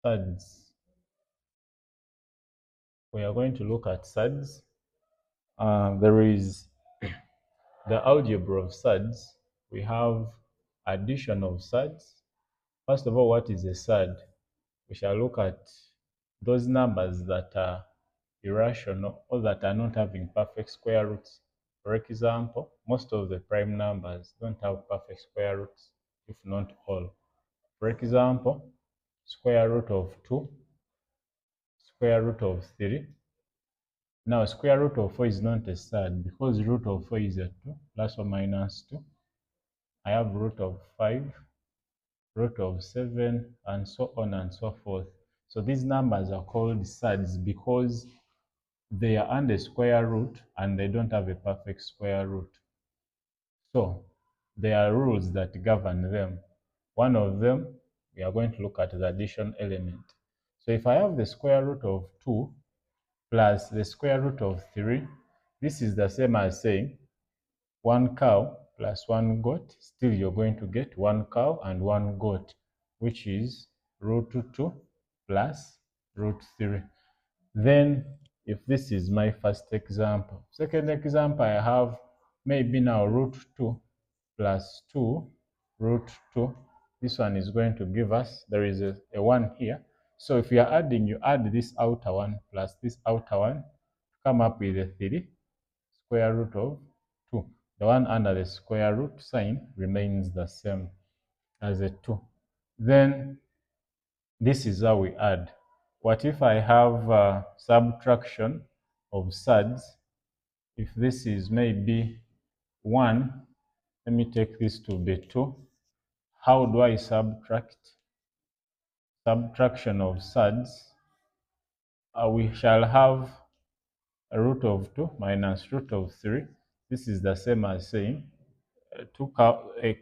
Surds. We are going to look at surds. There is the algebra of surds. We have addition of surds. First of all, what is a surd? We shall look at those numbers that are irrational or that are not having perfect square roots. For example, most of the prime numbers don't have perfect square roots, if not all. For example, square root of 2, square root of 3. Now, square root of 4 is not a surd because root of 4 is a 2, plus or minus 2. I have root of 5, root of 7, and so on and so forth. So these numbers are called surds because they are under square root and they don't have a perfect square root. So there are rules that govern them. One of them, we are going to look at the addition element. So if I have the square root of 2 plus the square root of 3, this is the same as saying 1 cow plus 1 goat. Still, you're going to get 1 cow and 1 goat, which is root 2 plus root 3. Then, if this is my first example, second example, I have maybe now root 2 plus 2 root 2. This one is going to give us, there is a 1 here. So if you are adding, you add this outer one plus this outer one to come up with a 3 square root of 2. The one under the square root sign remains the same as a 2. Then this is how we add. What if I have subtraction of surds? If this is maybe 1, let me take this to be 2. How do I subtract? Subtraction of surds. We shall have a root of 2 minus root of 3. This is the same as saying 4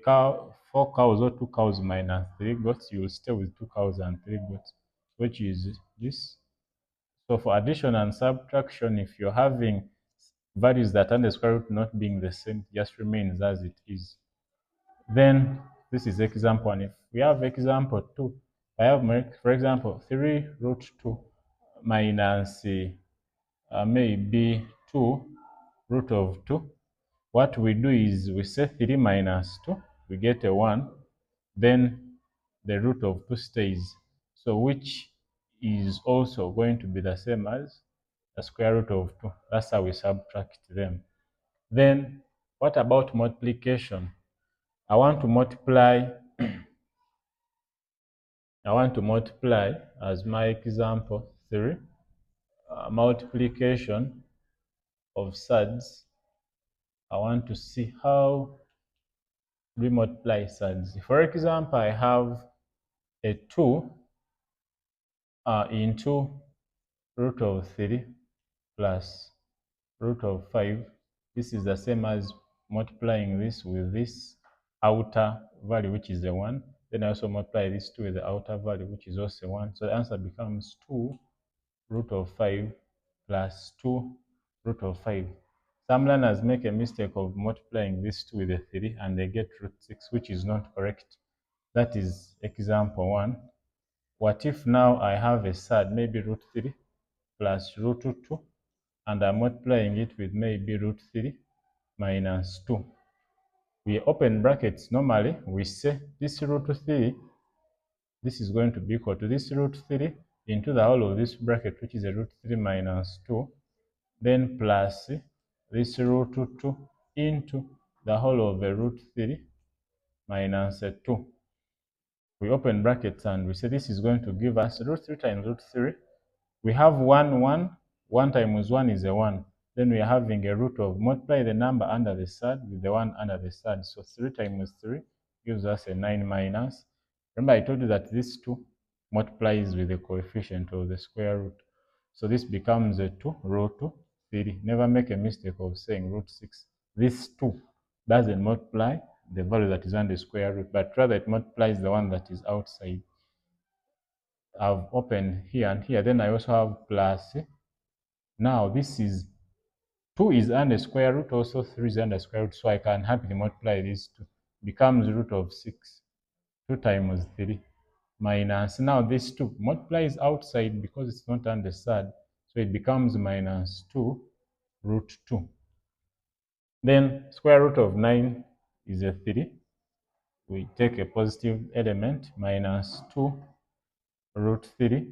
cows or 2 cows minus 3 goats. You will stay with 2 cows and 3 goats, which is this. So for addition and subtraction, if you're having values that are the square root not being the same, just remains as it is. Then this is example 1. If we have example 2, I have, for example, 3 root 2 minus maybe 2 root of 2. What we do is we say 3 minus 2, we get a 1, then the root of 2 stays. So which is also going to be the same as the square root of 2. That's how we subtract them. Then what about multiplication? I want to multiply as my example 3, multiplication of surds. I want to see how we multiply surds. For example, I have a 2 into root of 3 plus root of 5. This is the same as multiplying this with this outer value, which is a 1. Then I also multiply this 2 with the outer value, which is also 1. So the answer becomes 2 root of 5 plus 2 root of 5. Some learners make a mistake of multiplying this 2 with a 3 and they get root 6, which is not correct. That is example 1. What if now I have a surd, maybe root 3 plus root 2, and I'm multiplying it with maybe root 3 minus 2. We open brackets normally, we say this root 3, this is going to be equal to this root 3 into the whole of this bracket, which is a root 3 minus 2, then plus this root 2 into the whole of the root 3 minus 2. We open brackets and we say this is going to give us root 3 times root 3. We have 1, 1. 1 times 1 is a 1. Then we are having a root of, multiply the number under the surd with the one under the surd. So 3 times 3 gives us a 9 minus. Remember I told you that this 2 multiplies with the coefficient of the square root. So this becomes a 2 root 3. Never make a mistake of saying root 6. This 2 doesn't multiply the value that is under the square root, but rather it multiplies the one that is outside. I've opened here and here. Then I also have plus. Now this is 2 is under square root, also 3 is under square root, so I can happily multiply these 2. Becomes root of 6. 2 times 3 minus, now this 2 multiplies outside because it's not under surd, so it becomes minus 2 root 2. Then square root of 9 is a 3. We take a positive element, minus 2 root 3,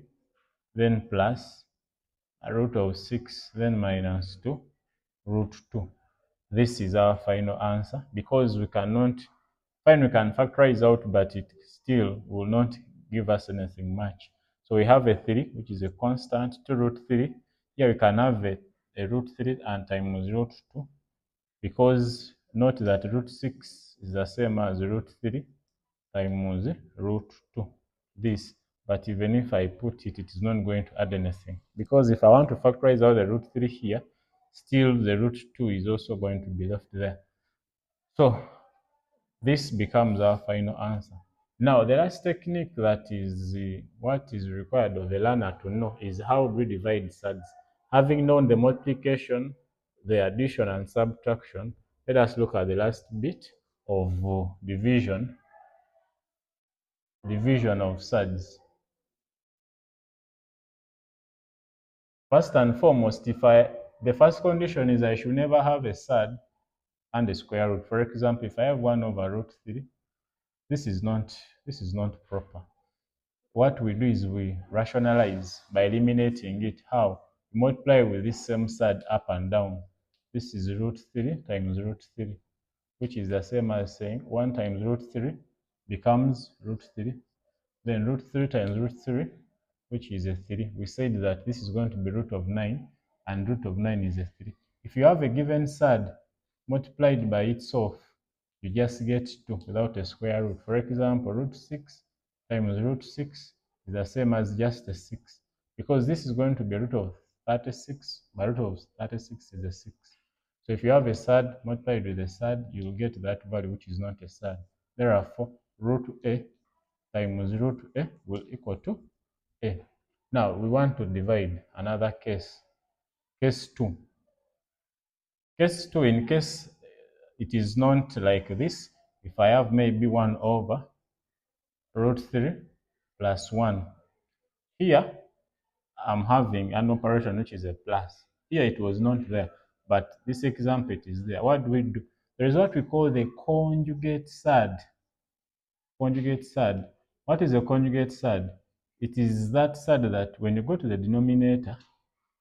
then plus a root of 6, then minus 2 root 2. This is our final answer because we cannot, fine, we can factorize out, but it still will not give us anything much. So we have a 3, which is a constant, 2 root 3. Here we can have a root 3 and times root 2, because note that root 6 is the same as root 3 times root 2. This, but even if I put it, it is not going to add anything, because if I want to factorize out the root 3 here, still the root 2 is also going to be left there. So this becomes our final answer. Now, the last technique that is what is required of the learner to know is how we divide surds. Having known the multiplication, the addition and subtraction, let us look at the last bit of division of surds. First and foremost, the first condition is I should never have a surd and a square root. For example, if I have 1 over root 3, this is not proper. What we do is we rationalize by eliminating it. How? We multiply with this same surd up and down. This is root 3 times root 3, which is the same as saying 1 times root 3 becomes root 3. Then root 3 times root 3, which is a 3. We said that this is going to be root of 9, and root of 9 is a 3. If you have a given surd multiplied by itself, you just get 2 without a square root. For example, root 6 times root 6 is the same as just a 6, because this is going to be root of 36, but root of 36 is a 6. So if you have a surd multiplied with a surd, you will get that value, which is not a surd. Therefore, root a times root a will equal to a. Now we want to divide another case, case 2. Case 2, in case it is not like this, if I have maybe 1 over root 3 plus 1. Here, I'm having an operation which is a plus. Here it was not there, but this example it is there. What do we do? There is what we call the conjugate surd. Conjugate surd. What is a conjugate surd? It is that surd that when you go to the denominator,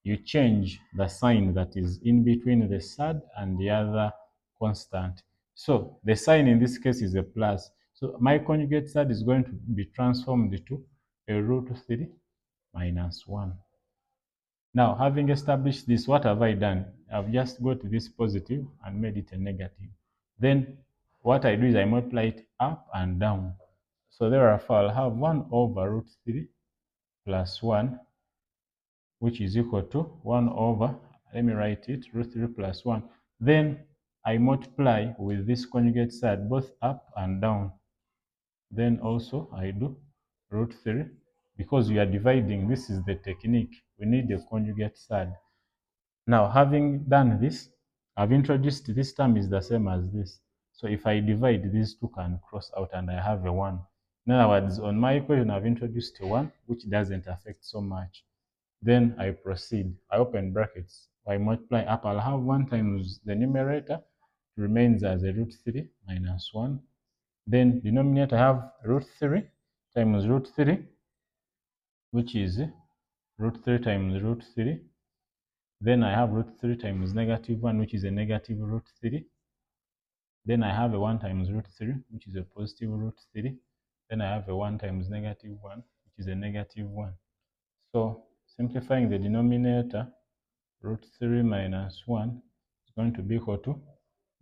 you change the sign that is in between the surd and the other constant. So the sign in this case is a plus. So my conjugate surd is going to be transformed to a root 3 minus 1. Now, having established this, what have I done? I've just got this positive and made it a negative. Then what I do is I multiply it up and down. So therefore, I'll have 1 over root 3 plus 1, which is equal to 1 over, let me write it, root 3 plus 1. Then I multiply with this conjugate surd both up and down. Then also I do root 3, because we are dividing. This is the technique. We need a conjugate surd. Now, having done this, I've introduced this term is the same as this. So if I divide, these two can cross out and I have a 1. In other words, on my equation, I've introduced a 1, which doesn't affect so much. Then I proceed. I open brackets. I multiply up. I'll have 1 times the numerator. It remains as a root 3 minus 1. Then denominator, I have root 3 times root 3, which is root 3 times root 3. Then I have root 3 times negative 1, which is a negative root 3. Then I have a 1 times root 3, which is a positive root 3. Then I have a 1 times negative 1, which is a negative 1. So simplifying the denominator, root 3 minus 1 is going to be equal to,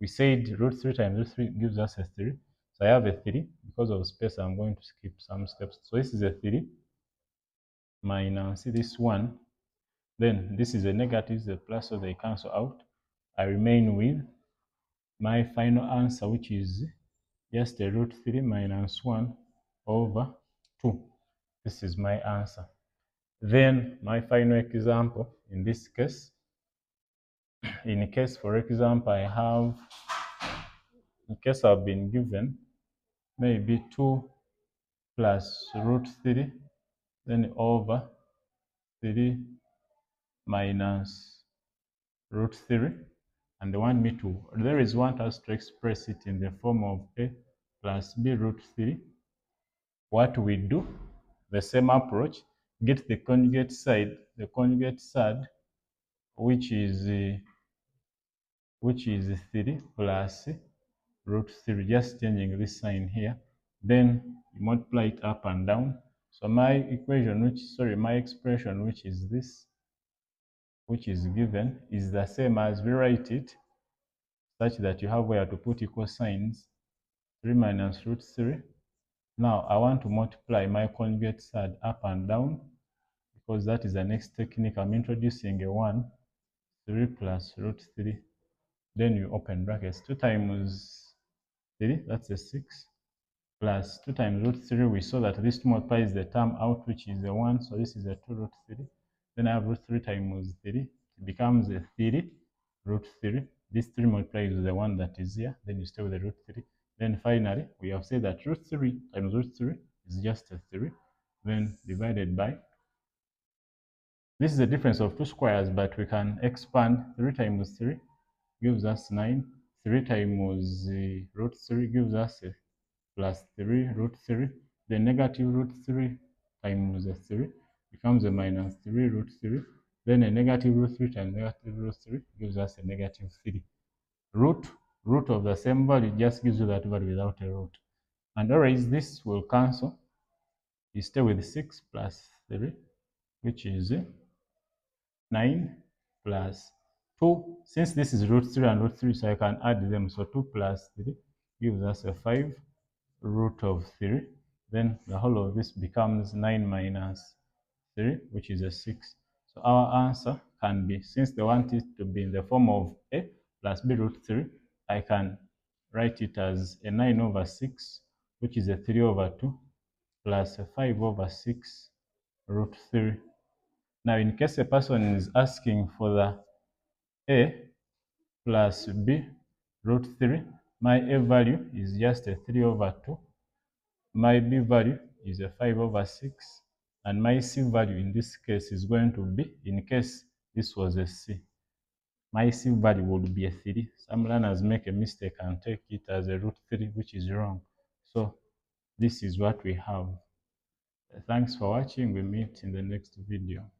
we said root 3 times root 3 gives us a 3. So I have a 3. Because of space, I'm going to skip some steps. So this is a 3 minus this 1. Then this is a negative, the plus, so they cancel out. I remain with my final answer, which is just a root 3 minus 1 over 2. This is my answer. Then my final example, in this case, in case, for example, in case I've been given maybe 2 plus root 3, then over 3 minus root 3. And they want me to, there is want us to express it in the form of a plus b root 3. What we do, the same approach, get the conjugate side, which is 3 plus root 3, just changing this sign here. Then you multiply it up and down. So my expression, which is this, which is given, is the same as we write it, such that you have where to put equal signs, 3 minus root 3. Now I want to multiply my conjugate side up and down, because that is the next technique. I'm introducing a 1, 3 plus root 3. Then you open brackets. 2 times 3, that's a 6, plus 2 times root 3. We saw that this multiplies the term out, which is a 1, so this is a 2 root 3. Then I have root 3 times 3. It becomes a 3 root 3. This 3 multiplies with the 1 that is here. Then you stay with the root 3. Then finally, we have said that root 3 times root 3 is just a 3. Then divided by, this is the difference of two squares, but we can expand. 3 times 3 gives us 9. 3 times root 3 gives us plus 3 root 3. The negative root 3 times 3 becomes a minus 3 root 3. Then a negative root 3 times negative root 3 gives us a negative 3. Root of the same value just gives you that value without a root. And always this will cancel. You stay with 6 plus 3, which is 9 plus 2. Since this is root 3 and root 3, so I can add them. So 2 plus 3 gives us a 5 root of 3. Then the whole of this becomes 9 minus 3, which is a 6. So our answer can be, since they want it to be in the form of a plus b root 3, I can write it as a 9 over 6, which is a 3 over 2, plus a 5 over 6 root 3. Now, in case a person is asking for the a plus b root 3, my a value is just a 3 over 2. My b value is a 5 over 6. And my c value in this case is going to be, in case this was a c, my c value would be a 3. Some learners make a mistake and take it as a root 3, which is wrong. So this is what we have. Thanks for watching. We meet in the next video.